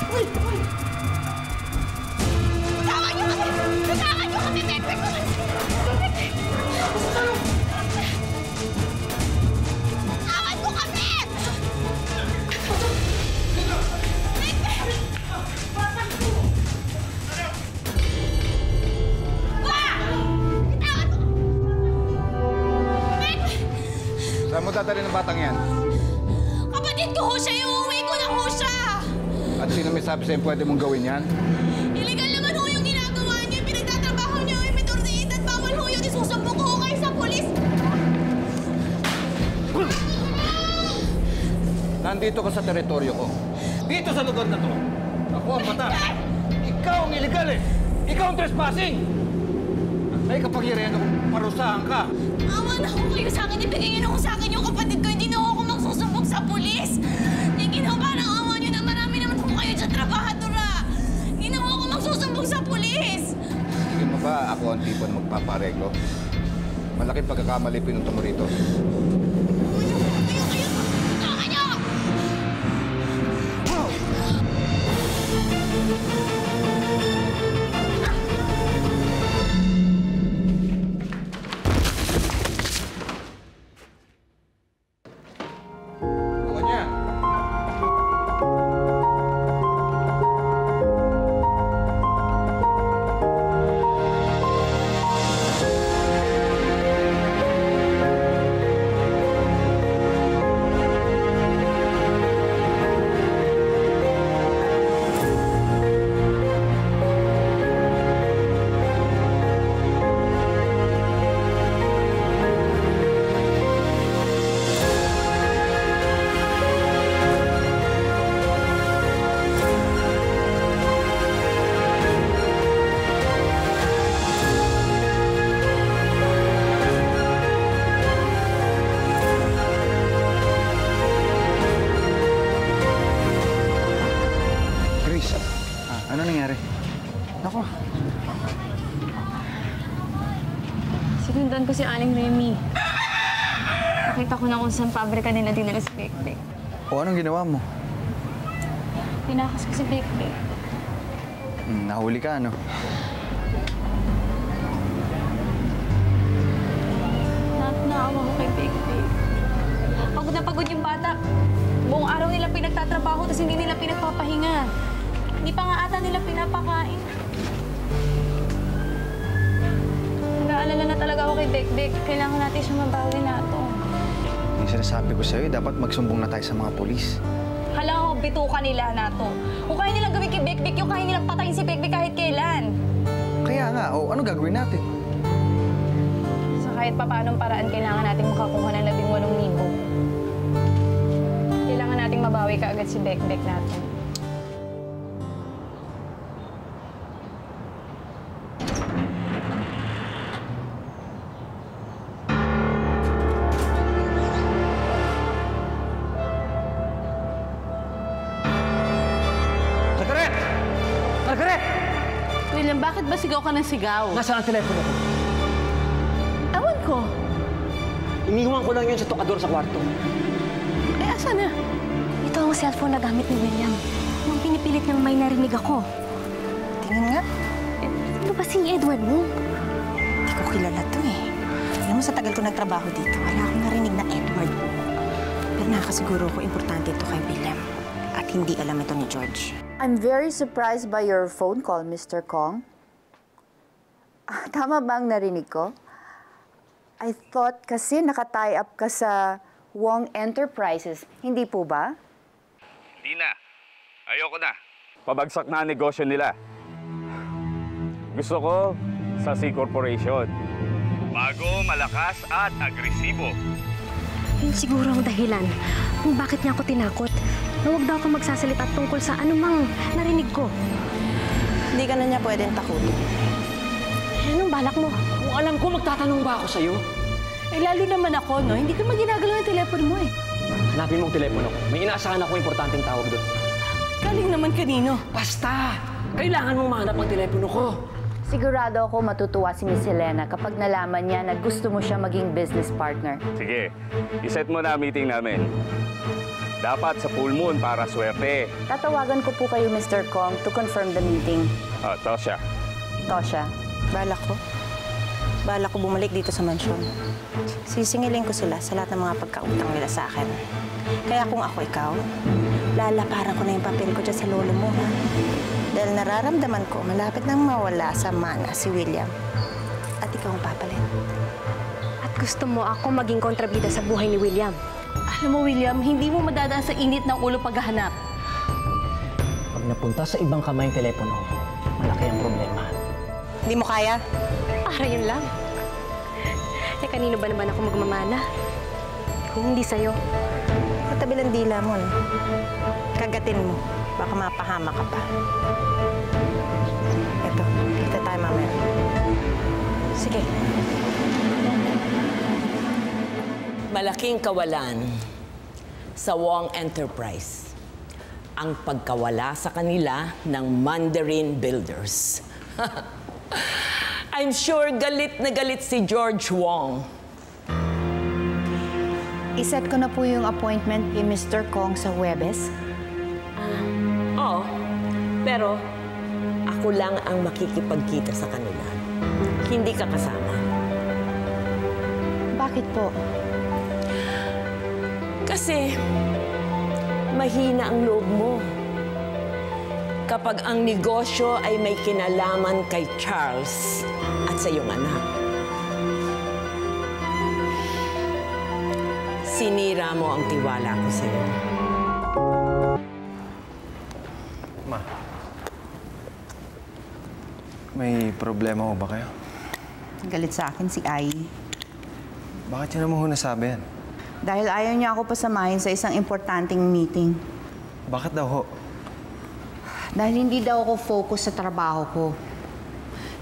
Wait! Bitawan niyo kami! Bitawan niyo kami, Begbeg! Bitawan mo kami! Saan mo dadalhin ng batang yan? Kapatid ko ho siya! Iuwi ko na ho siya! At sino may sabi sa'yo pwede mong gawin yan? Illegal naman ho yung ginagawa niyo! Pinagtatrabaho niyo! Imitor na edad! Bawal ho yun! Isusumbong ko ho kayo sa polis! Nandito ka sa teritoryo ko. Dito sa lugar na to. Ako ang mata. Ikaw ang illegal eh! Ikaw ang trespassing! May kapangyarihan akong parusahan ka. Awa na ho kayo sa akin. Ibigay niyo na ho sa akin yung kapatid ko. Hindi na ho ako magsusumbong sa polis. Hindi na ho parang awa niyo na marami naman ho kayo dyan trabahadora. Hindi na ho ako magsusumbong sa polis. Sige mo ba ako ang tipo na magpapareglo? Malaking pagkakamali pinunta mo rito. Ano nangyari? Ako. Sinundan ko si Aling Remy. Nakita ko na kung saan pabrika nila dinala si Begbeg. O anong ginawa mo? Tinakas ko si Begbeg. Nahuli ka, ano? Naawa ko kay Begbeg. Pagod na pagod yung bata. Buong araw nila pinagtatrabaho tapos hindi nila pinagpapahinga. Hindi pa nga ata nila pinapakain. Nag-aalala na talaga ako kay Begbeg. Kailangan natin siya mabawi na ito. Yung sinasabi ko sa'yo, dapat magsumbong na tayo sa mga polis. Hala ko, bituka nila na to. Kung kaya nilang gawin kay Begbeg, yung kaya nilang patayin si Begbeg kahit kailan. Kaya nga, ano gagawin natin? Sa kahit papaanong paraan, kailangan natin makakuha ng 18,000. Kailangan nating mabawi kaagad si Begbeg natin. Margaret! William, bakit ba sigaw ka ng sigaw? Nasaan ang telepono ko? Ewan ko. Iniwan ko lang yun sa tokador sa kwarto. Eh, asa na? Ito ang cellphone na gamit ni William. Yung pinipilit niyang may narinig ako. Tingin nga. Ano ba si Edward mo? Hindi ko kilala to eh. Alam mo, sa tagal ko nagtrabaho dito, wala akong narinig na Edward. Pero nakakasiguro ko importante ito kay William. At hindi alam ito ni George. I'm very surprised by your phone call, Mr. Kong. Tama ba ang narinig ko? I thought kasi naka-tie up ka sa Wong Enterprises. Hindi po ba? Hindi na. Ayoko na. Pabagsak na ang negosyo nila. Gusto ko sa C Corporation. Bago, malakas at agresibo. Yun siguro ang dahilan kung bakit niya ako tinakot. Na huwag daw ako magsasalita tungkol sa anumang narinig ko. Hindi ka na niya pwedeng takutin. Anong balak mo? Kung alam ko, magtatanong ba ako sa'yo? Eh, lalo naman ako, no? Hindi ka maginagalaw ng telepono mo eh. Hanapin mo ang telepono ko. May inaasahan ako importanteng tawag doon. Galing naman kanino? Basta! Kailangan mong mahanap ang telepono ko. Sigurado ako matutuwa si Miss Helena kapag nalaman niya na gusto mo siya maging business partner. Sige, iset mo na ang meeting namin. Dapat sa full moon para swerte. Tatawagan ko po kayo, Mr. Kong, to confirm the meeting. Tosya. Tosya. Balak ko bumalik dito sa mansyon. Sisingilin ko sila sa lahat ng mga pagkautang nila sa akin. Kaya kung ako ikaw, lalaparan ko na yung papel ko dyan sa lolo mo, ha? Dahil nararamdaman ko, malapit nang mawala sa mana si William. At ikaw ang papalit. At gusto mo ako maging kontrabida sa buhay ni William. Alam mo, William, hindi mo madadaan sa init ng ulo paghahanap. Pag napunta sa ibang kamay yung telepono, malaki ang problema. Hindi mo kaya? Para yun lang. Eh, kanino ba naman ako magmamana? Kung hindi sa'yo. Katabi ng dila mo, no? Kagatin mo. Baka mapahama ka pa. Eto, kita tayo mamaya. Sige. Malaking kawalan sa Wong Enterprise ang pagkawala sa kanila ng Mandarin Builders. I'm sure galit na galit si George Wong. Iset ko na po yung appointment kay Mr. Kong sa Huwebes. Oo, pero ako lang ang makikipagkita sa kanila. Hindi ka kasama. Bakit po? Kasi mahina ang loob mo. Kapag ang negosyo ay may kinalaman kay Charles at sa iyong anak. Sinira mo ang tiwala ko sa iyo. Ma, may problema ho ba kayo? Galit sa akin si Ai. Bakit yun naman ho nasabi yan? Dahil ayaw niya ako pasamahin sa isang importanteng meeting. Bakit daw ho? Dahil hindi daw ako focus sa trabaho ko.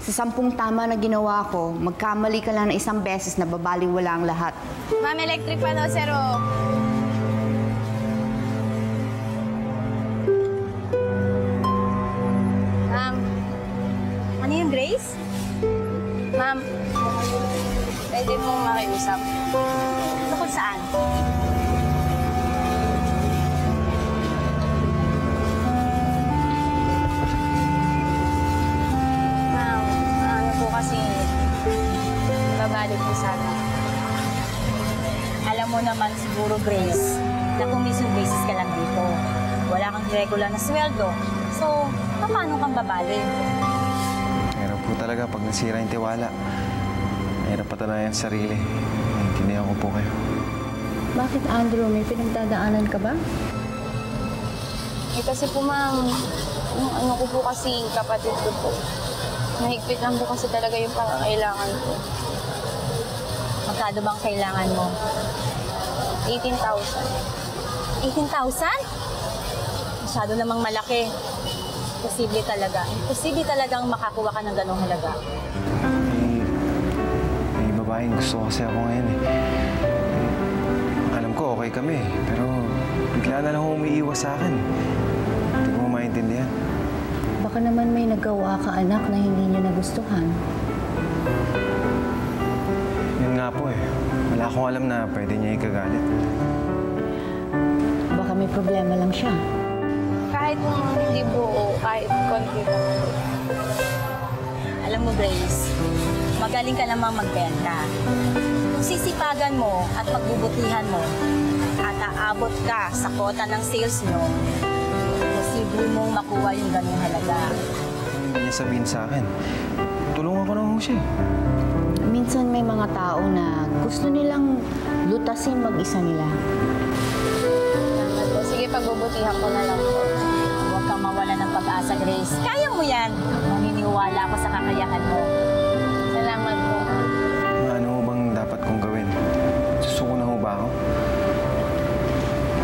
Sa 10 tama na ginawa ko, magkamali ka lang na isang beses na babaliwala ang lahat. Ma'am, electric pa daw, sir, oh. Ma'am, ano yung Grace? Ma'am, pwede mo makiusap. Tungkol saan? Ma'am, ano po kasi, babalik po sana. Alam mo naman siguro, Grace, na commission basis ka lang dito. Wala kang regular na sweldo. So, paano kang babalik? Mahirap po talaga pag nasira yung tiwala. Mahirap patanayan sa sarili. Naiintindihan ko po kayo. Bakit, Andrew? May pinagdadaanan ka ba? Eh kasi po, ma'am, yung ano ko po kasi, kapatid ko po. Nahigpit lang po kasi talaga yung pangangailangan ko. Magkano bang kailangan mo? 18,000. 18,000? Masyado namang malaki. Imposible talaga. Imposible talagang makakuha ka ng ganong halaga. May babaeng gusto kasi ako ngayon eh. Alam ko okay kami, pero bigla na lang umiiwas sa akin. Hindi ko maintindihan. Baka naman may nagawa ka, anak, na hindi niya nagustuhan. Yun nga po eh. Wala akong alam na pwede niya ikagalit. Baka may problema lang siya. Kahit hindi buo, kahit konti lang. Alam mo, Grace, magaling ka namang magbenta. Kung sisipagan mo at pagbubutihan mo at aabot ka sa kota ng sales mo, posible mong makuha yung ganung halaga. Hindi niya sabihin sa akin. Tulungan ko naman siya. Minsan may mga tao na gusto nilang lutasin mag-isa nila. Salamat po. Sige, pagbubutihan ko na lang po. Huwag kang mawala ng pag-asa, Grace. Kaya mo yan. Naniniwala ako sa kakayahan mo. Salamat po. Ano ho bang dapat kong gawin? Susuko na ho ba ako?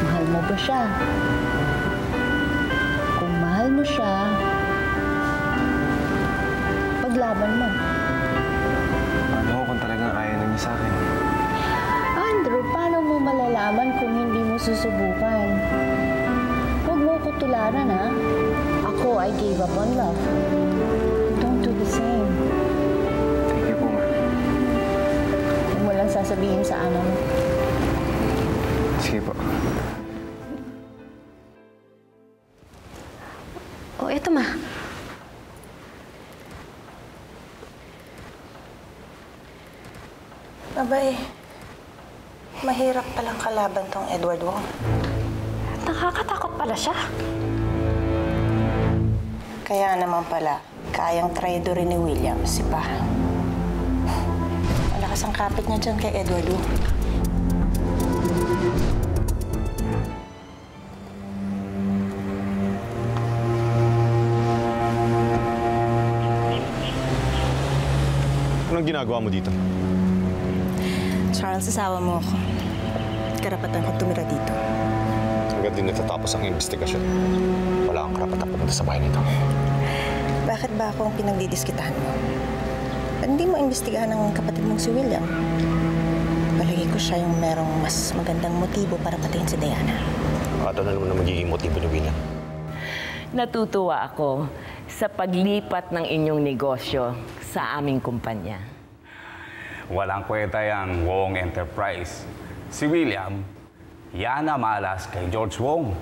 Mahal mo ba siya? Kung mahal mo siya, paglaban mo. Ano ho kung talagang ayaw na niya sa akin? Andrew, paano mo malalaman kung hindi mo susubukan? Huwag mo ko tularan, ha? Ako, I gave up on love. Don't do the same. Thank you po, ma. Huwag mo lang sasabihin sa anak mo. Sige po. Oh, eto ma. Abay, mahirap palang kalaban tong Edward Wong. Nakakatakot pala siya. Kaya naman pala, kayang traitor ni William, si Pa. Malakas ang kapit niya dyan kay Edward Wong. Anong ginagawa mo dito? Charles, asawa mo ako. Karapatan ko tumira dito. Hanggang din natatapos ang investigasyon. Wala kang karapatan pumunta sa bahay nito. Bakit ba ako ang pinagdidiskitahan mo? Ba't hindi mo imbestigahan ang kapatid mong si William? Palagi ko siya yung merong mas magandang motibo para patayin si Diana. At ano naman ang magiging motibo ni William? Natutuwa ako sa paglipat ng inyong negosyo sa aming kumpanya. Walang kwenta yang Wong Enterprise. Si William, yan na malas kay George Wong.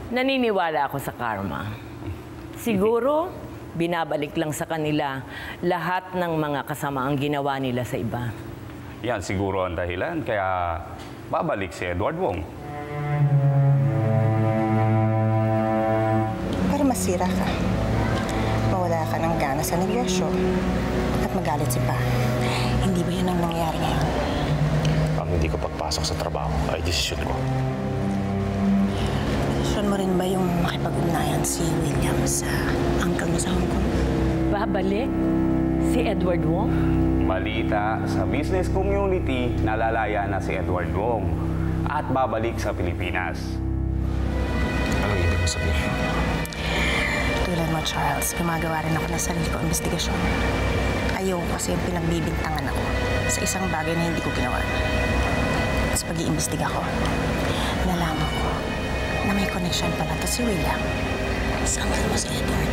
Naniniwala ako sa karma. Siguro, binabalik lang sa kanila lahat ng mga kasamaang ginawa nila sa iba. Yan siguro ang dahilan, kaya babalik si Edward Wong. Para masira ka. Mawala ka ng gana sa negosyo at magalit si Pa. Hindi ba yan ang nangyayari ngayon? Ang hindi ko pagpasok sa trabaho ay desisyon ko. Desisyon mo rin ba yung makipag-ugnayan si William sa uncle mo sa Hong Kong? Babalik si Edward Wong? Malita sa business community, nalalaya na si Edward Wong at babalik sa Pilipinas. Anong ibig mo sabihin? Tulad mo, Charles, gumagawa rin ako ng sarili ko investigasyon. Ayaw kasi yung pinagbibintangan ako sa isang bagay na hindi ko ginawa. Tapos pag-iimbestiga ko, nalaman ko na may connection pala to si William sa uncle mo si Edward.